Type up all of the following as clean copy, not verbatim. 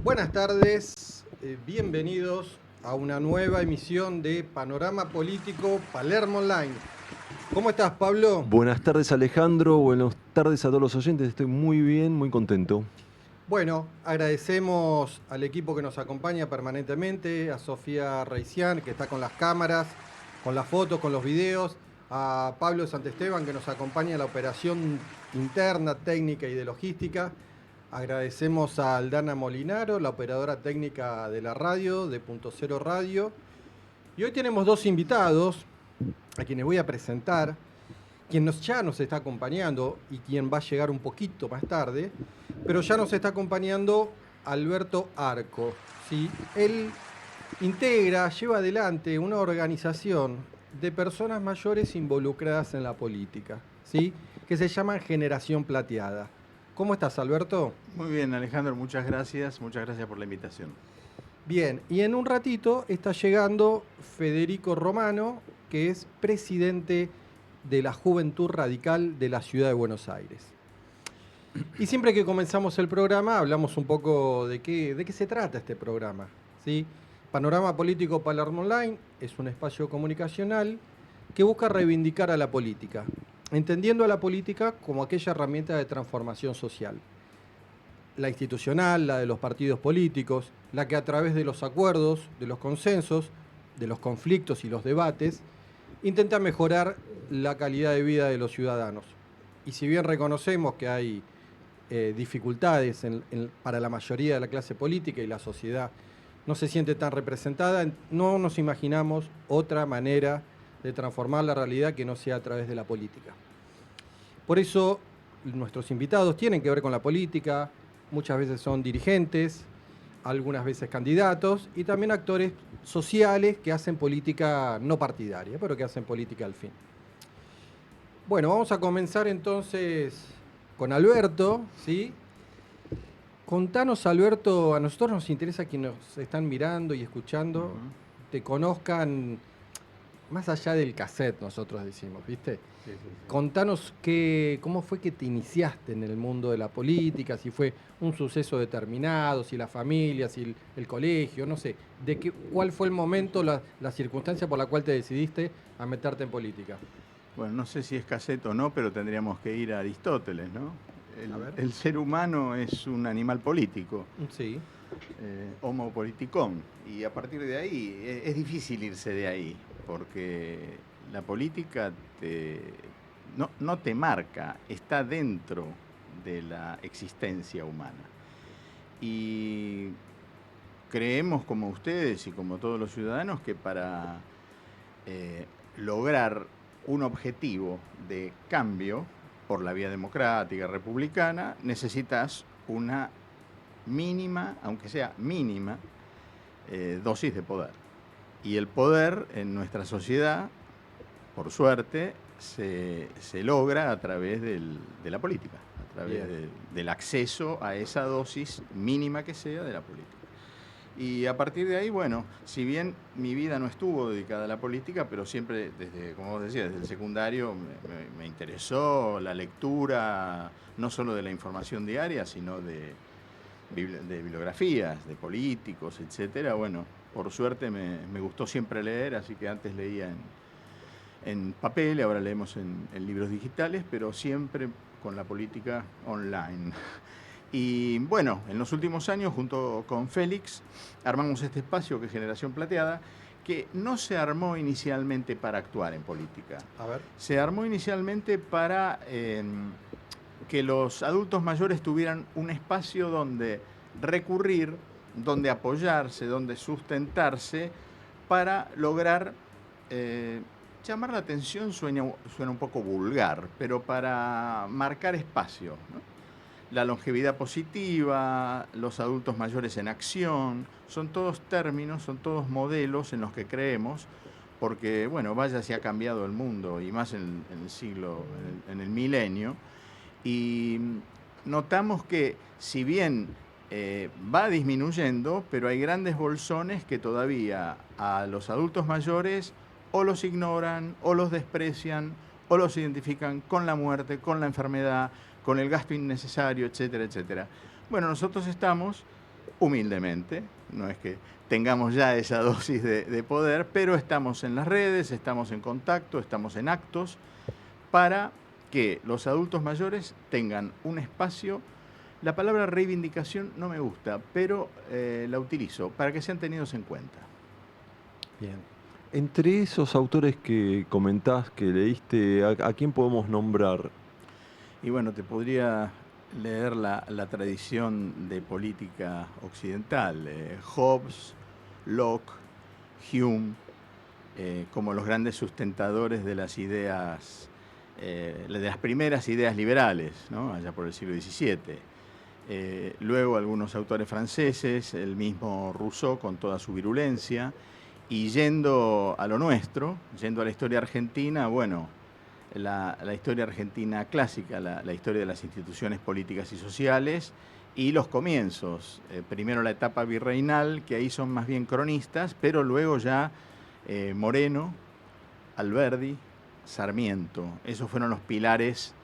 Buenas tardes, bienvenidos a una nueva emisión de Panorama Político Palermo Online. ¿Cómo estás, Pablo? Buenas tardes, Alejandro. Buenas tardes a todos los oyentes. Estoy muy bien, muy contento. Bueno, agradecemos al equipo que nos acompaña permanentemente, a Sofía Reisián, que está con las cámaras, con las fotos, con los videos, a Pablo Santesteban, que nos acompaña en la operación interna, técnica y de logística. Agradecemos a Aldana Molinaro, la operadora técnica de la radio, de Punto Cero Radio. Y hoy tenemos dos invitados, a quienes voy a presentar, quien ya nos está acompañando y quien va a llegar un poquito más tarde, pero ya nos está acompañando Alberto Arco. ¿Sí? Él lleva adelante una organización de personas mayores involucradas en la política, ¿sí? Que se llama Generación Plateada. ¿Cómo estás, Alberto? Muy bien, Alejandro, muchas gracias por la invitación. Bien, y en un ratito está llegando Federico Romano, que es presidente de la Juventud Radical de la Ciudad de Buenos Aires. Y siempre que comenzamos el programa hablamos un poco de qué se trata este programa, ¿sí? Panorama Político Palermo Online es un espacio comunicacional que busca reivindicar a la política, entendiendo a la política como aquella herramienta de transformación social. La institucional, la de los partidos políticos, la que a través de los acuerdos, de los consensos, de los conflictos y los debates, intenta mejorar la calidad de vida de los ciudadanos. Y si bien reconocemos que hay dificultades para la mayoría de la clase política y la sociedad no se siente tan representada, no nos imaginamos otra manera de transformar la realidad que no sea a través de la política. Por eso nuestros invitados tienen que ver con la política, muchas veces son dirigentes, algunas veces candidatos y también actores sociales que hacen política no partidaria, pero que hacen política al fin. Bueno, vamos a comenzar entonces con Alberto, ¿sí? Contanos, Alberto, a nosotros nos interesa que nos están mirando y escuchando, te conozcan más allá del cassette, nosotros decimos, ¿viste? Sí. Contanos cómo fue que te iniciaste en el mundo de la política, si fue un suceso determinado, si la familia, si el colegio, no sé, cuál fue el momento, la circunstancia por la cual te decidiste a meterte en política. Bueno, no sé si es cassette o no, pero tendríamos que ir a Aristóteles, ¿no? El ser humano es un animal político. Sí. Homo politicón. Y a partir de ahí, es difícil irse de ahí, porque la política no te marca, está dentro de la existencia humana. Y creemos, como ustedes y como todos los ciudadanos, que para lograr un objetivo de cambio por la vía democrática, republicana, necesitas una mínima, aunque sea mínima, dosis de poder. Y el poder en nuestra sociedad, por suerte, se logra a través de la política, a través del acceso a esa dosis mínima que sea de la política. Y a partir de ahí, bueno, si bien mi vida no estuvo dedicada a la política, pero siempre, como vos decías, desde el secundario me interesó la lectura, no solo de la información diaria, sino de bibliografías, de políticos, etcétera. Bueno, por suerte me gustó siempre leer, así que antes leía en papel, ahora leemos en libros digitales, pero siempre con la política online. Y bueno, en los últimos años, junto con Félix, armamos este espacio que es Generación Plateada, que no se armó inicialmente para actuar en política. A ver. Se armó inicialmente para que los adultos mayores tuvieran un espacio donde recurrir, donde apoyarse, donde sustentarse, para lograr llamar la atención, suena un poco vulgar, pero para marcar espacio, ¿no? La longevidad positiva, los adultos mayores en acción, son todos términos, son todos modelos en los que creemos, porque, bueno, vaya si ha cambiado el mundo, y más en el siglo, en el milenio, y notamos que si bien va disminuyendo, pero hay grandes bolsones que todavía a los adultos mayores o los ignoran, o los desprecian, o los identifican con la muerte, con la enfermedad, con el gasto innecesario, etcétera, etcétera. Bueno, nosotros estamos humildemente, no es que tengamos ya esa dosis de poder, pero estamos en las redes, estamos en contacto, estamos en actos para que los adultos mayores tengan un espacio. La palabra reivindicación no me gusta, pero la utilizo para que sean tenidos en cuenta. Bien. Entre esos autores que comentás, que leíste, ¿a quién podemos nombrar? Y bueno, te podría leer la tradición de política occidental, Hobbes, Locke, Hume, como los grandes sustentadores de las ideas, de las primeras ideas liberales, ¿no? Allá por el siglo XVII. Luego algunos autores franceses, el mismo Rousseau con toda su virulencia, y yendo a lo nuestro, yendo a la historia argentina, bueno, la historia argentina clásica, la historia de las instituciones políticas y sociales y los comienzos. Primero la etapa virreinal, que ahí son más bien cronistas, pero luego ya Moreno, Alberdi, Sarmiento. Esos fueron los pilares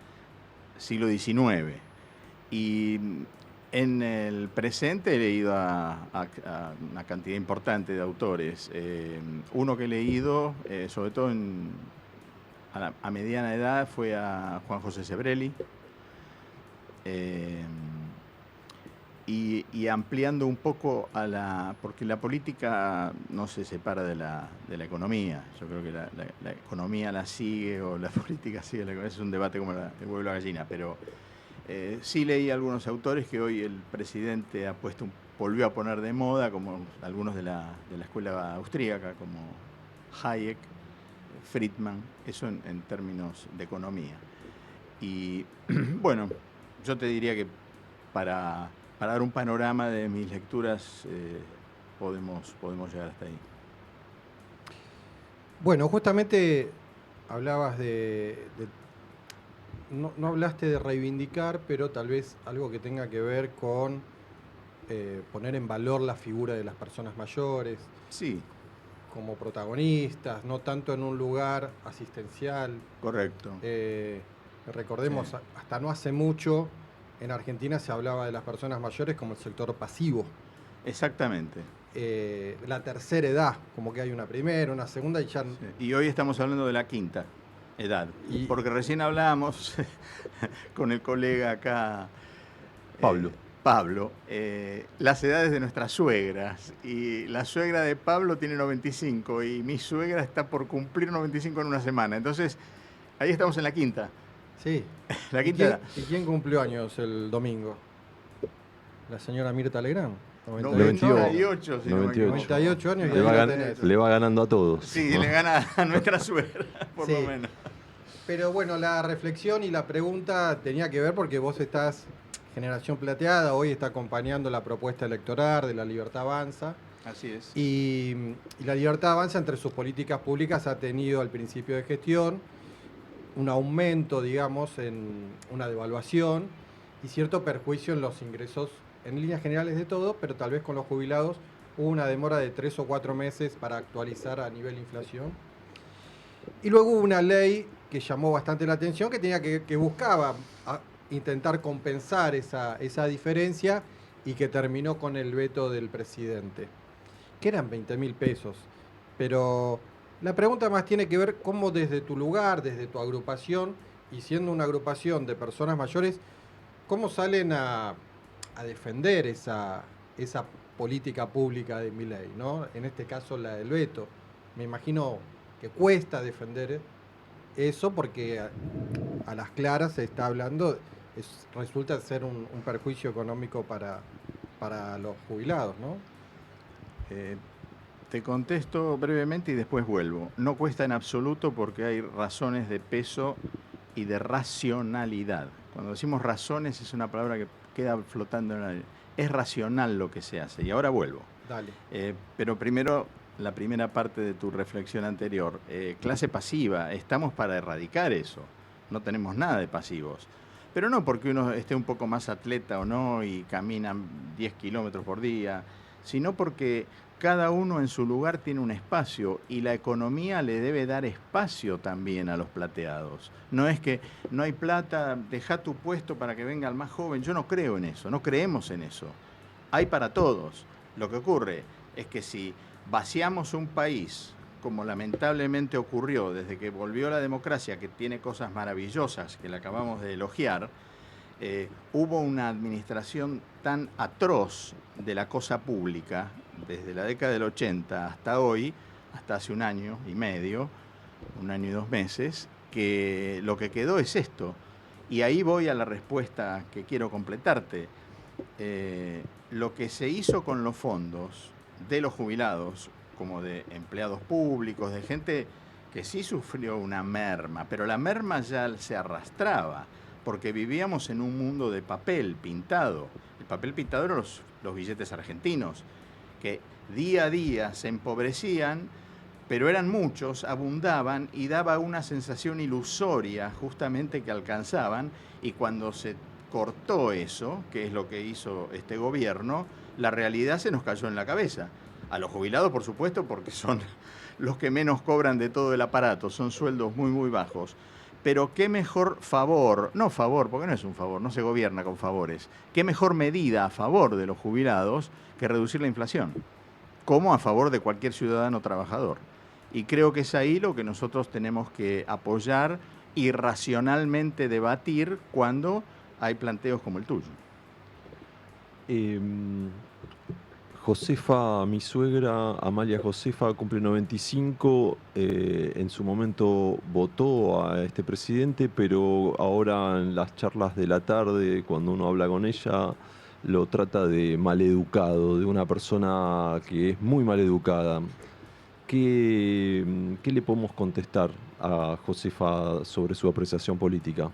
siglo XIX. Y en el presente he leído a una cantidad importante de autores. Uno que he leído, sobre todo a mediana edad, fue a Juan José Sebrelli. Y ampliando un poco porque la política no se separa de la economía. Yo creo que la economía la sigue o la política sigue la economía. Es un debate como el huevo y la gallina, pero sí leí algunos autores que hoy el presidente volvió a poner de moda, como algunos de la escuela austríaca, como Hayek, Friedman, eso en términos de economía. Y bueno, yo te diría que para dar un panorama de mis lecturas podemos llegar hasta ahí. Bueno, justamente hablabas no hablaste de reivindicar, pero tal vez algo que tenga que ver con poner en valor la figura de las personas mayores. Sí. Como protagonistas, no tanto en un lugar asistencial. Correcto. Recordemos, sí, hasta no hace mucho, en Argentina se hablaba de las personas mayores como el sector pasivo. Exactamente. La tercera edad, como que hay una primera, una segunda y ya... Sí. Y hoy estamos hablando de la quinta edad, porque recién hablábamos con el colega acá, Pablo, las edades de nuestras suegras, y la suegra de Pablo tiene 95 y mi suegra está por cumplir 95 en una semana, entonces ahí estamos en la quinta. Sí. La quinta. ¿Y quién cumplió años el domingo? La señora Mirta Legrand. 98, si 98 años y le va ganando a todos. Sí, ¿no? Le gana a nuestra suegra, por lo menos. Pero bueno, la reflexión y la pregunta tenía que ver porque vos estás, Generación Plateada, hoy está acompañando la propuesta electoral de La Libertad Avanza. Así es. Y La Libertad Avanza, entre sus políticas públicas, ha tenido al principio de gestión un aumento, digamos, en una devaluación y cierto perjuicio en los ingresos en líneas generales de todo, pero tal vez con los jubilados hubo una demora de 3 o 4 meses para actualizar a nivel inflación. Y luego hubo una ley que llamó bastante la atención, que buscaba intentar compensar esa diferencia y que terminó con el veto del presidente, que eran 20.000 pesos. Pero la pregunta más tiene que ver cómo desde tu lugar, desde tu agrupación, y siendo una agrupación de personas mayores, cómo salen a defender esa política pública de Milei, ¿no? En este caso la del veto. Me imagino que cuesta defender eso porque a las claras se está hablando, resulta ser un perjuicio económico para los jubilados, ¿no? Te contesto brevemente y después vuelvo. No cuesta en absoluto porque hay razones de peso y de racionalidad. Cuando decimos razones es una palabra que queda flotando en el aire. Es racional lo que se hace. Y ahora vuelvo. Dale. Pero primero, la primera parte de tu reflexión anterior. Clase pasiva. Estamos para erradicar eso. No tenemos nada de pasivos. Pero no porque uno esté un poco más atleta o no y camina 10 kilómetros por día, sino porque cada uno en su lugar tiene un espacio y la economía le debe dar espacio también a los plateados. No es que no hay plata, deja tu puesto para que venga el más joven. Yo no creo en eso, no creemos en eso. hay para todos. Lo que ocurre es que si vaciamos un país, como lamentablemente ocurrió desde que volvió la democracia, que tiene cosas maravillosas que le acabamos de elogiar, hubo una administración tan atroz de la cosa pública, desde la década del 80 hasta hoy, hasta hace un año y medio, un año y 2 meses, que lo que quedó es esto. Y ahí voy a la respuesta que quiero completarte. Lo que se hizo con los fondos de los jubilados, como de empleados públicos, de gente que sí sufrió una merma, pero la merma ya se arrastraba, porque vivíamos en un mundo de papel pintado. El papel pintado eran los billetes argentinos, que día a día se empobrecían, pero eran muchos, abundaban y daba una sensación ilusoria justamente que alcanzaban, y cuando se cortó eso, que es lo que hizo este gobierno, la realidad se nos cayó en la cabeza. A los jubilados, por supuesto, porque son los que menos cobran de todo el aparato, son sueldos muy, muy bajos. Pero qué mejor favor, no favor, porque no es un favor, no se gobierna con favores, qué mejor medida a favor de los jubilados que reducir la inflación, como a favor de cualquier ciudadano trabajador. Y creo que es ahí lo que nosotros tenemos que apoyar y racionalmente debatir cuando hay planteos como el tuyo. Josefa, mi suegra, Amalia Josefa, cumple 95. En su momento votó a este presidente, pero ahora en las charlas de la tarde, cuando uno habla con ella, lo trata de maleducado, de una persona que es muy maleducada. ¿Qué le podemos contestar a Josefa sobre su apreciación política?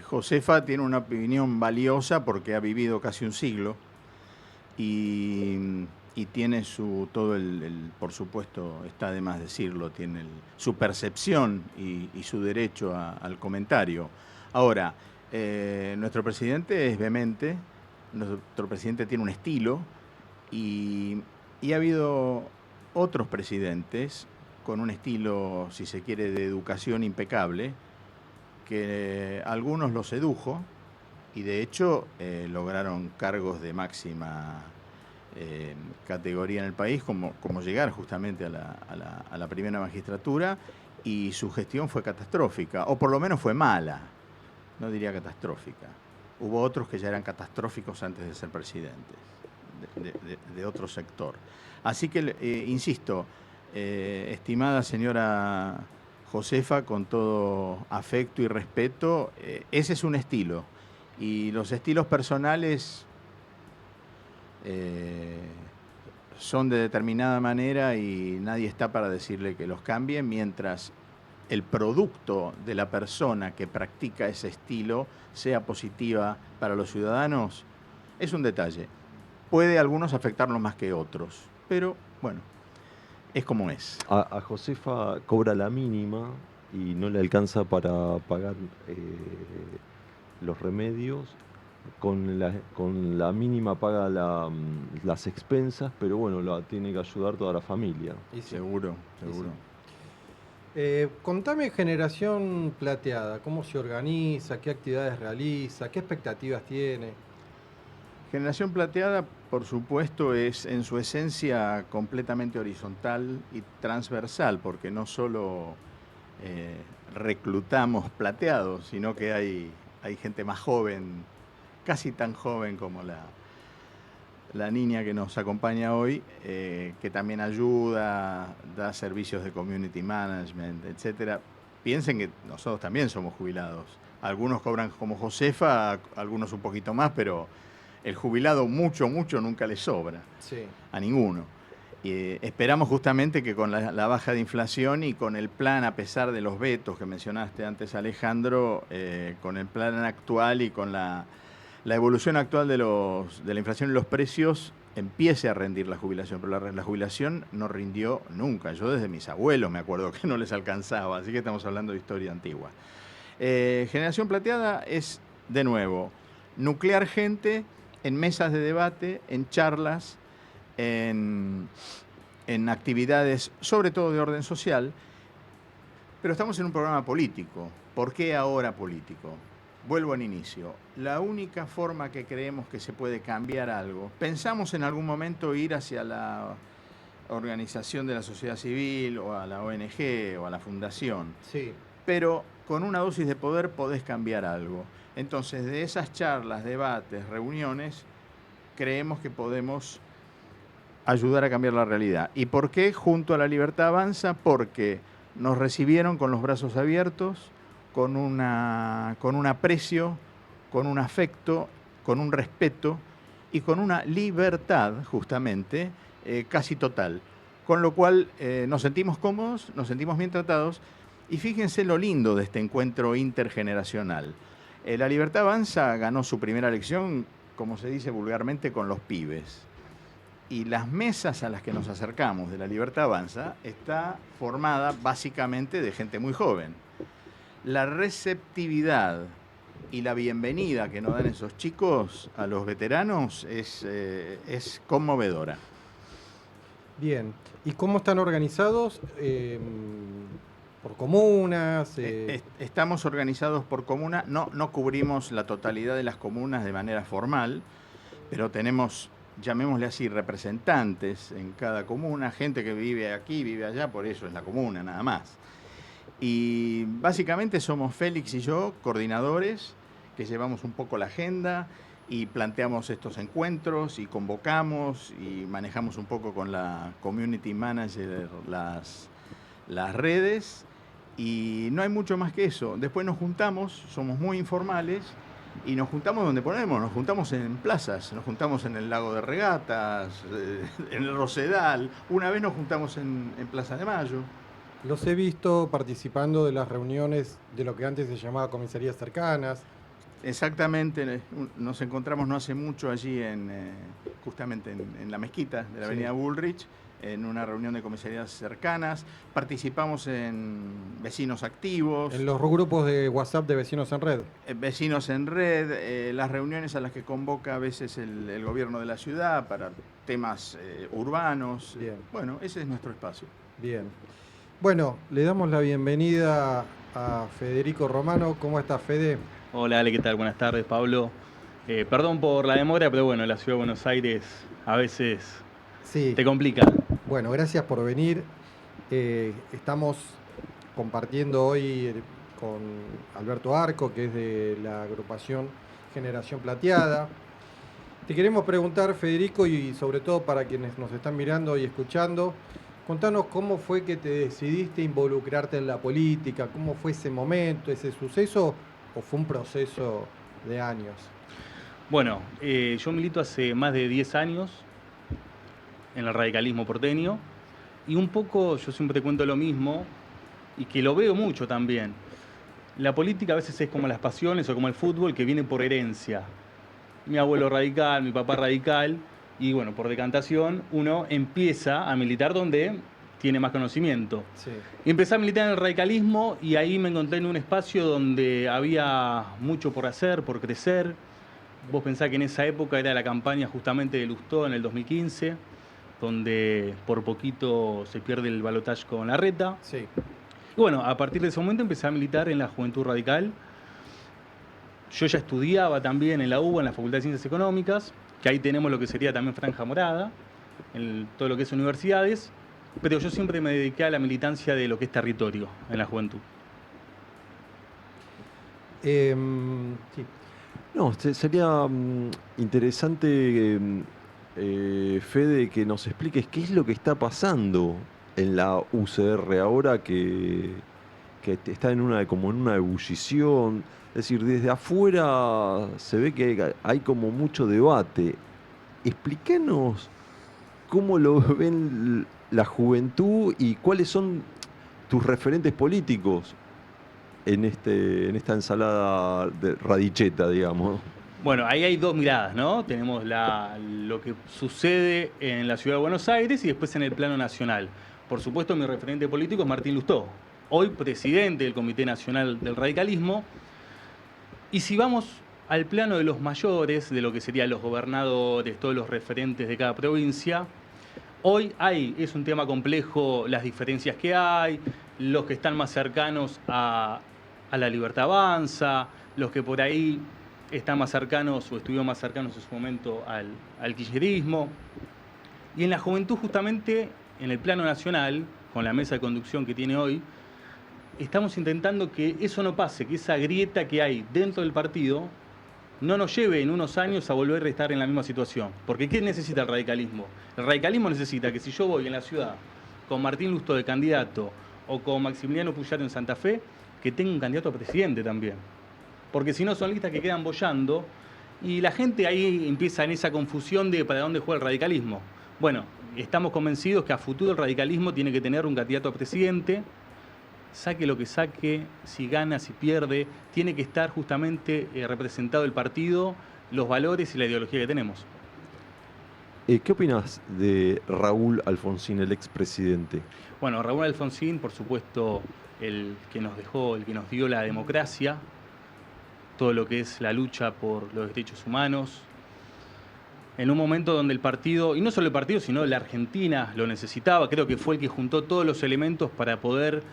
Josefa tiene una opinión valiosa porque ha vivido casi un siglo y tiene por supuesto, está de más decirlo, tiene su percepción y su derecho al comentario. Ahora, nuestro presidente es vehemente, nuestro presidente tiene un estilo y ha habido otros presidentes con un estilo, si se quiere, de educación impecable, que algunos los sedujo y de hecho lograron cargos de máxima categoría en el país, como llegar justamente a la primera magistratura, y su gestión fue catastrófica, o por lo menos fue mala, no diría catastrófica. Hubo otros que ya eran catastróficos antes de ser presidentes, de otro sector. Así que, insisto, estimada señora Josefa, con todo afecto y respeto, ese es un estilo. Y los estilos personales son de determinada manera y nadie está para decirle que los cambie, mientras el producto de la persona que practica ese estilo sea positiva para los ciudadanos. Es un detalle. Puede a algunos afectarlos más que otros, pero bueno, es como es. A Josefa cobra la mínima y no le alcanza para pagar los remedios. Con la mínima paga las expensas, pero bueno, la tiene que ayudar toda la familia. Y seguro, seguro. Contame Generación Plateada, ¿cómo se organiza? ¿Qué actividades realiza? ¿Qué expectativas tiene? Generación Plateada, por supuesto, es en su esencia completamente horizontal y transversal, porque no solo reclutamos plateados, sino que hay gente más joven, casi tan joven como la niña que nos acompaña hoy, que también ayuda, da servicios de community management, etc. Piensen que nosotros también somos jubilados. Algunos cobran como Josefa, algunos un poquito más, pero el jubilado mucho nunca le sobra. Sí. A ninguno. Esperamos justamente que con la baja de inflación y con el plan, a pesar de los vetos que mencionaste antes, Alejandro, con el plan actual y con la evolución actual de la inflación y los precios, empiece a rendir la jubilación. Pero la jubilación no rindió nunca. Yo desde mis abuelos me acuerdo que no les alcanzaba, así que estamos hablando de historia antigua. Generación Plateada es, de nuevo, nuclear gente en mesas de debate, en charlas, en actividades, sobre todo de orden social, pero estamos en un programa político. ¿Por qué ahora político? vuelvo al inicio. La única forma que creemos que se puede cambiar algo, pensamos en algún momento ir hacia la organización de la sociedad civil o a la ONG o a la fundación, Sí. pero con una dosis de poder podés cambiar algo. Entonces, de esas charlas, debates, reuniones, creemos que podemos ayudar a cambiar la realidad. ¿Y por qué Junto a la Libertad Avanza? Porque nos recibieron con los brazos abiertos, con un aprecio, con un afecto, con un respeto y con una libertad, justamente, casi total. Con lo cual nos sentimos cómodos, nos sentimos bien tratados, y fíjense lo lindo de este encuentro intergeneracional. La Libertad Avanza ganó su primera elección, como se dice vulgarmente, con los pibes. Y las mesas a las que nos acercamos de la Libertad Avanza está formada básicamente de gente muy joven. La receptividad y la bienvenida que nos dan esos chicos a los veteranos es conmovedora. Bien. ¿Y cómo están organizados? ¿Por comunas? Estamos organizados por comuna, no cubrimos la totalidad de las comunas de manera formal, pero tenemos, llamémosle así, representantes en cada comuna, gente que vive aquí, vive allá, por eso es la comuna nada más. Y básicamente somos Félix y yo, coordinadores, que llevamos un poco la agenda y planteamos estos encuentros y convocamos y manejamos un poco con la community manager las redes, y no hay mucho más que eso. Después nos juntamos, somos muy informales, y nos juntamos donde podemos, nos juntamos en plazas, nos juntamos en el lago de regatas, en el Rosedal, una vez nos juntamos en Plaza de Mayo. Los he visto participando de las reuniones de lo que antes se llamaba comisarías cercanas. Exactamente, nos encontramos no hace mucho allí, justamente en la mezquita de la avenida Bullrich, en una reunión de comisarías cercanas. Participamos en Vecinos Activos. En los grupos de WhatsApp de Vecinos en Red. Vecinos en Red, las reuniones a las que convoca a veces el gobierno de la ciudad para temas urbanos. Bien. Bueno, ese es nuestro espacio. Bien. Bueno, le damos la bienvenida a Federico Romano. ¿Cómo está, Fede? Hola, Ale, ¿qué tal? Buenas tardes, Pablo. Perdón por la demora, pero bueno, la ciudad de Buenos Aires a veces Sí. te complica. Bueno, gracias por venir. Estamos compartiendo hoy con Alberto Arco, que es de la agrupación Generación Plateada. Te queremos preguntar, Federico, y sobre todo para quienes nos están mirando y escuchando, contanos cómo fue que te decidiste involucrarte en la política, cómo fue ese momento, ese suceso, o fue un proceso de años. Bueno, yo milito hace más de 10 años en el radicalismo porteño, y un poco yo siempre cuento lo mismo, y que lo veo mucho también. La política a veces es como las pasiones o como el fútbol, que viene por herencia. Mi abuelo radical, mi papá radical, y bueno, por decantación uno empieza a militar donde tiene más conocimiento. Sí. Y empecé a militar en el radicalismo, y ahí me encontré en un espacio donde había mucho por hacer, por crecer. Vos pensás que en esa época era la campaña justamente de Lustó en el 2015, donde por poquito se pierde el balotaje con Larreta. Sí. Y bueno, a partir de ese momento empecé a militar en la Juventud Radical. Yo ya estudiaba también en la UBA, en la Facultad de Ciencias Económicas, que ahí tenemos lo que sería también franja morada, en todo lo que es universidades, pero yo siempre me dediqué a la militancia de lo que es territorio en la juventud. Sí. No, sería interesante, Fede, que nos expliques qué es lo que está pasando en la UCR ahora que está como en una ebullición. Es decir, desde afuera se ve que hay como mucho debate. Explíquenos cómo lo ven la juventud y cuáles son tus referentes políticos en esta ensalada de radicheta, digamos. Bueno, ahí hay dos miradas, ¿no? Tenemos lo que sucede en la ciudad de Buenos Aires y después en el plano nacional. Por supuesto, mi referente político es Martín Lustó, hoy presidente del Comité Nacional del Radicalismo. Y si vamos al plano de los mayores, de lo que serían los gobernadores, todos los referentes de cada provincia, hoy es un tema complejo las diferencias que hay, los que están más cercanos a la Libertad Avanza, los que por ahí están más cercanos o estuvieron más cercanos en su momento al kirchnerismo. Y en la juventud, justamente, en el plano nacional, con la mesa de conducción que tiene hoy, estamos intentando que eso no pase, que esa grieta que hay dentro del partido no nos lleve en unos años a volver a estar en la misma situación. Porque ¿qué necesita el radicalismo? El radicalismo necesita que si yo voy en la ciudad con Martín Lustó de candidato o con Maximiliano Pujato en Santa Fe, que tenga un candidato a presidente también. Porque si no son listas que quedan boyando y la gente ahí empieza en esa confusión de para dónde juega el radicalismo. Bueno, estamos convencidos que a futuro el radicalismo tiene que tener un candidato a presidente, saque lo que saque, si gana, si pierde, tiene que estar justamente representado el partido, los valores y la ideología que tenemos. ¿Qué opinas de Raúl Alfonsín, el expresidente? Bueno, Raúl Alfonsín, por supuesto, el que nos dejó, el que nos dio la democracia, todo lo que es la lucha por los derechos humanos, en un momento donde el partido, y no solo el partido, sino la Argentina lo necesitaba, creo que fue el que juntó todos los elementos para poder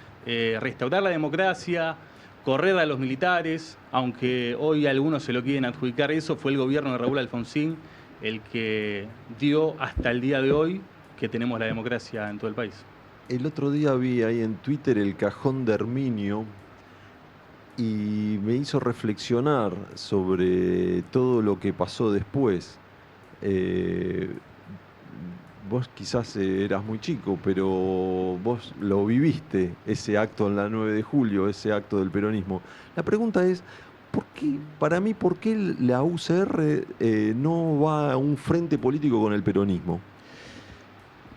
restaurar la democracia, correr a los militares, aunque hoy algunos se lo quieren adjudicar eso, fue el gobierno de Raúl Alfonsín el que dio hasta el día de hoy que tenemos la democracia en todo el país. El otro día vi ahí en Twitter el cajón de Herminio y me hizo reflexionar sobre todo lo que pasó después. Vos quizás eras muy chico, pero vos lo viviste, ese acto en la 9 de julio, ese acto del peronismo. La pregunta es, ¿por qué, para mí, por qué la UCR no va a un frente político con el peronismo?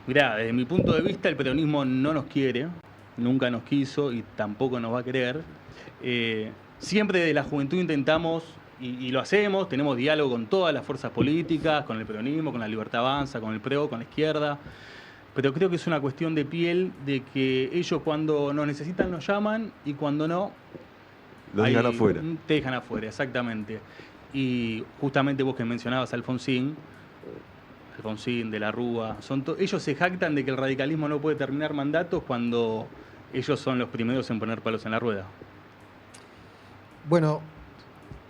Mirá, desde mi punto de vista el peronismo no nos quiere, nunca nos quiso y tampoco nos va a querer. Siempre de la juventud intentamos, y lo hacemos, tenemos diálogo con todas las fuerzas políticas, con el peronismo, con la Libertad Avanza, con el PRO, con la izquierda, pero creo que es una cuestión de piel, de que ellos cuando nos necesitan nos llaman y cuando no... Los dejan afuera. Te dejan afuera, exactamente. Y justamente vos que mencionabas a Alfonsín de la Rúa, ellos se jactan de que el radicalismo no puede terminar mandatos cuando ellos son los primeros en poner palos en la rueda. Bueno,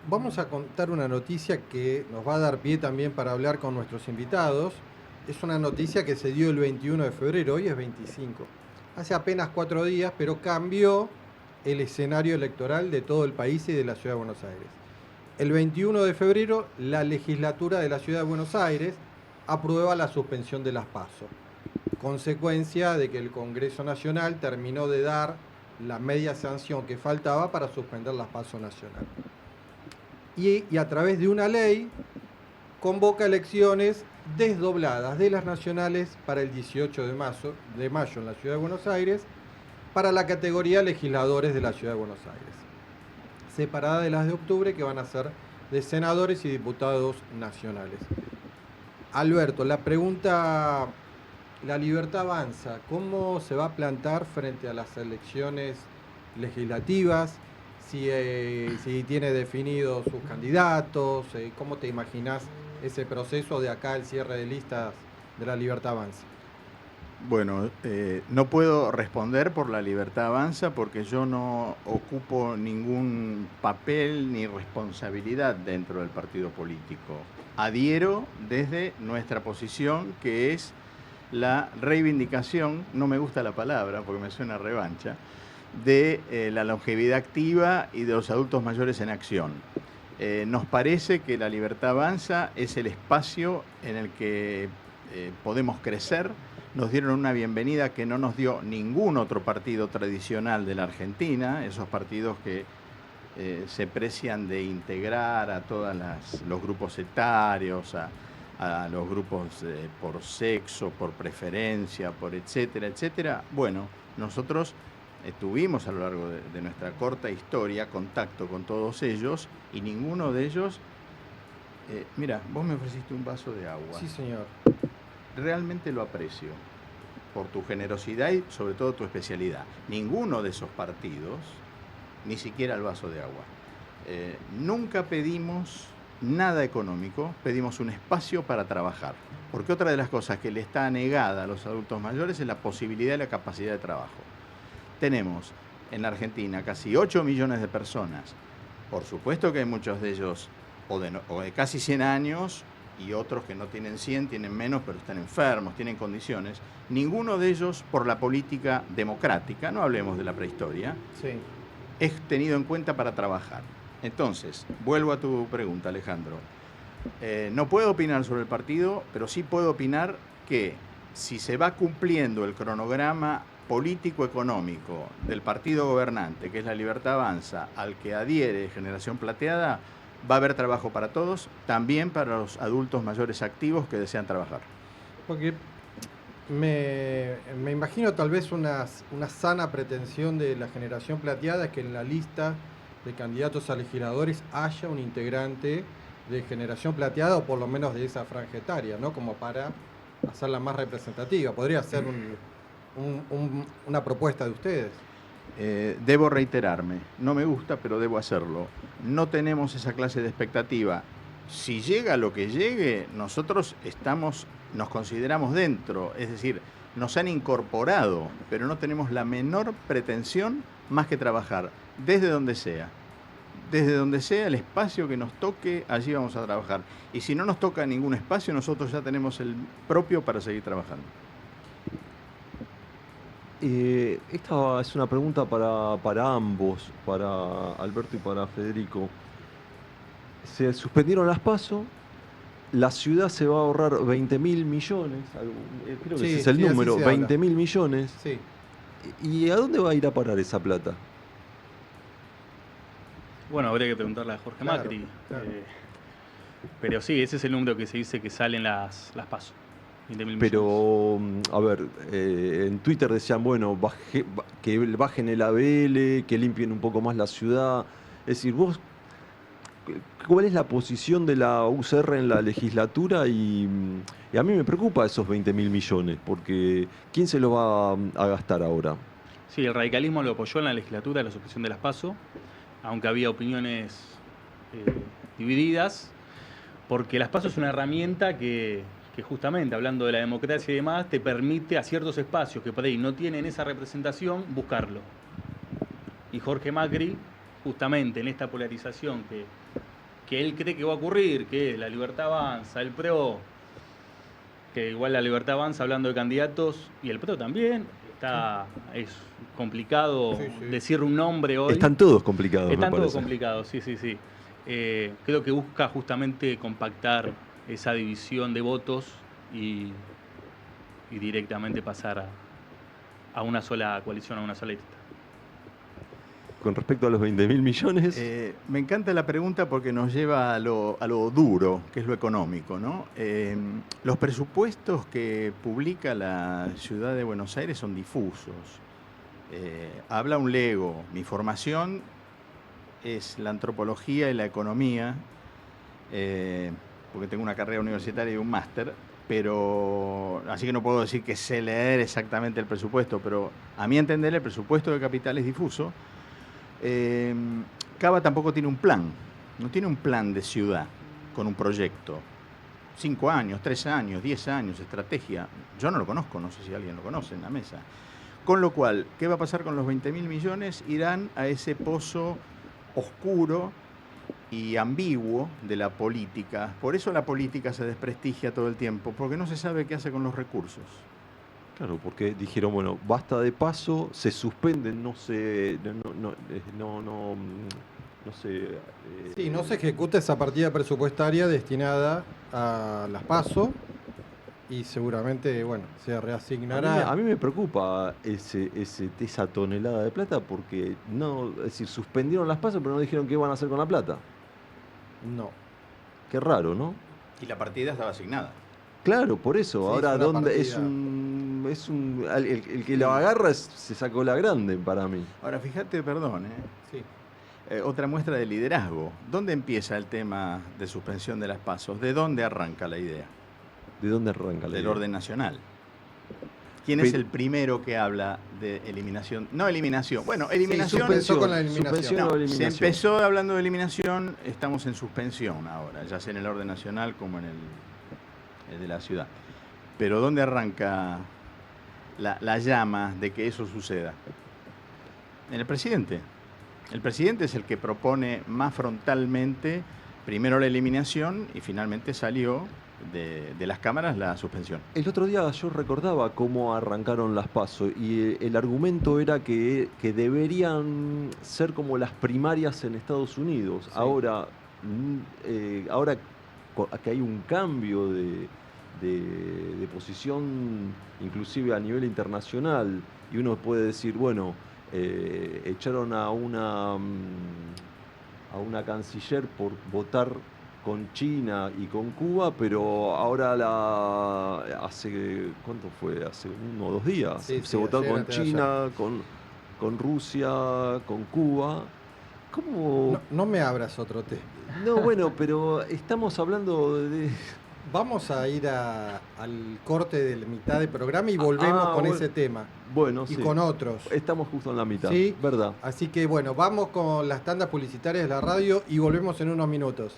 vamos a contar una noticia que nos va a dar pie también para hablar con nuestros invitados. Es una noticia que se dio el 21 de febrero, hoy es 25. Hace apenas 4 días, pero cambió el escenario electoral de todo el país y de la Ciudad de Buenos Aires. El 21 de febrero, la legislatura de la Ciudad de Buenos Aires aprueba la suspensión de las PASO, consecuencia de que el Congreso Nacional terminó de dar la media sanción que faltaba para suspender las PASO nacional. Y a través de una ley convoca elecciones desdobladas de las nacionales para el 18 de mayo en la Ciudad de Buenos Aires, para la categoría legisladores de la Ciudad de Buenos Aires, separada de las de octubre, que van a ser de senadores y diputados nacionales. Alberto, la pregunta, la Libertad Avanza, ¿cómo se va a plantar frente a las elecciones legislativas? Si tiene definidos sus candidatos, ¿cómo te imaginás ese proceso de acá al cierre de listas de la Libertad Avanza? Bueno, no puedo responder por la Libertad Avanza porque yo no ocupo ningún papel ni responsabilidad dentro del partido político. Adhiero desde nuestra posición, que es la reivindicación, no me gusta la palabra porque me suena a revancha, de la longevidad activa y de los adultos mayores en acción. Nos parece que la Libertad Avanza es el espacio en el que podemos crecer. Nos dieron una bienvenida que no nos dio ningún otro partido tradicional de la Argentina, esos partidos que se precian de integrar a todos los grupos etarios, a los grupos por sexo, por preferencia, por etcétera, etcétera. Bueno, nosotros tuvimos a lo largo de nuestra corta historia contacto con todos ellos y ninguno de ellos... mira, vos me ofreciste un vaso de agua. Sí, señor. Realmente lo aprecio por tu generosidad y sobre todo tu especialidad. Ninguno de esos partidos, ni siquiera el vaso de agua. Nunca pedimos nada económico, pedimos un espacio para trabajar. Porque otra de las cosas que le está negada a los adultos mayores es la posibilidad y la capacidad de trabajo. Tenemos en la Argentina casi 8 millones de personas Por supuesto que hay muchos de ellos o de casi 100 años y otros que no tienen 100, tienen menos, pero están enfermos, tienen condiciones. Ninguno de ellos, por la política democrática, no hablemos de la prehistoria, Sí. es tenido en cuenta para trabajar. Entonces, vuelvo a tu pregunta, Alejandro. No puedo opinar sobre el partido, pero sí puedo opinar que si se va cumpliendo el cronograma político-económico del partido gobernante, que es la Libertad Avanza, al que adhiere Generación Plateada, va a haber trabajo para todos, también para los adultos mayores activos que desean trabajar. Porque me imagino tal vez una sana pretensión de la Generación Plateada es que en la lista de candidatos a legisladores haya un integrante de Generación Plateada o por lo menos de esa franja etaria, ¿no? Como para hacerla más representativa. Podría ser una propuesta de ustedes. Debo reiterarme, no me gusta, pero debo hacerlo. No tenemos esa clase de expectativa. Si llega lo que llegue, nosotros nos consideramos dentro, es decir, nos han incorporado, pero no tenemos la menor pretensión más que trabajar desde donde sea. Desde donde sea el espacio que nos toque, allí vamos a trabajar. Y si no nos toca ningún espacio, nosotros ya tenemos el propio para seguir trabajando. Esta es una pregunta para ambos, para Alberto y para Federico. Se suspendieron las PASO, la ciudad se va a ahorrar 20.000 millones, creo que Sí, ese es el sí, así número, se habla. 20.000 millones. Sí. ¿Y a dónde va a ir a parar esa plata? Bueno, habría que preguntarle a Jorge Claro, Macri. claro. Pero sí, ese es el número que se dice que salen las PASO. 20.000 millones. Pero, a ver, en Twitter decían, bueno, que bajen el ABL, que limpien un poco más la ciudad. Es decir, vos, ¿cuál es la posición de la UCR en la legislatura? Y a mí me preocupa esos 20.000 millones, porque ¿quién se lo va a gastar ahora? Sí, el radicalismo lo apoyó en la legislatura, la suspensión de las PASO, aunque había opiniones divididas, porque las PASO es una herramienta que justamente, hablando de la democracia y demás, te permite a ciertos espacios que por ahí no tienen esa representación, buscarlo. Y Jorge Macri, justamente en esta polarización que él cree que va a ocurrir, que es la Libertad Avanza, el PRO, que igual la Libertad Avanza, hablando de candidatos, y el PRO también, es complicado decir un nombre hoy. Están todos complicados, Están me todos parece. complicados, sí. Creo que busca justamente compactar esa división de votos y directamente pasar a una sola coalición, a una sola lista. Con respecto a los 20.000 millones, Me encanta la pregunta porque nos lleva a lo duro, que es lo económico, ¿no? Los presupuestos que publica la Ciudad de Buenos Aires son difusos. Habla un lego. Mi formación es la antropología y la economía, porque tengo una carrera universitaria y un máster, pero así que no puedo decir que sé leer exactamente el presupuesto, pero a mi entender el presupuesto de capital es difuso. Cava tampoco tiene un plan, no tiene un plan de ciudad con un proyecto. 5 años, 3 años, 10 años, estrategia. Yo no lo conozco, no sé si alguien lo conoce en la mesa. Con lo cual, ¿qué va a pasar con los 20.000 millones? Irán a ese pozo oscuro y ambiguo de la política. Por eso la política se desprestigia todo el tiempo, porque no se sabe qué hace con los recursos. claro, porque dijeron, bueno, basta de paso, se suspenden, no se Sí, no se ejecuta esa partida presupuestaria destinada a las PASO y seguramente, bueno, se reasignará. A mí me preocupa esa tonelada de plata porque es decir, suspendieron las pasos pero no dijeron qué iban a hacer con la plata. No. Qué raro, ¿no? Y la partida estaba asignada. Claro, por eso. Sí, Ahora, es una ¿dónde partida. el que la agarra se sacó la grande para mí. Ahora, fíjate, perdón, Sí. otra muestra de liderazgo. ¿Dónde empieza el tema de suspensión de las pasos? ¿De dónde arranca la idea? ¿De dónde arranca la Del idea? orden nacional. ¿Quién es el primero que habla de eliminación? No eliminación. Bueno, eliminación. Sí, empezó con la eliminación. Suspensión o Se eliminación. empezó hablando de eliminación, estamos en suspensión ahora, ya sea en el orden nacional como en el de la ciudad. Pero ¿dónde arranca la llama de que eso suceda? En el presidente. El presidente es el que propone más frontalmente primero la eliminación y finalmente salió de las cámaras la suspensión. El otro día yo recordaba cómo arrancaron las PASO y el argumento era que deberían ser como las primarias en Estados Unidos. Sí. Ahora que hay un cambio de posición inclusive a nivel internacional y uno puede decir, bueno, echaron a una canciller por votar con China y con Cuba, pero ahora ¿cuánto fue? Hace 1 o 2 días. Sí, Se sí, votó ayer, con antes de China, con Rusia, con Cuba. ¿Cómo? No me abras otro tema. No, bueno, pero estamos hablando de... Vamos a ir al corte de la mitad del programa y volvemos con bueno. ese tema. Bueno, Y sí. con otros. Estamos justo en la mitad, Sí. ¿verdad? Así que bueno, vamos con las tandas publicitarias de la radio y volvemos en unos minutos.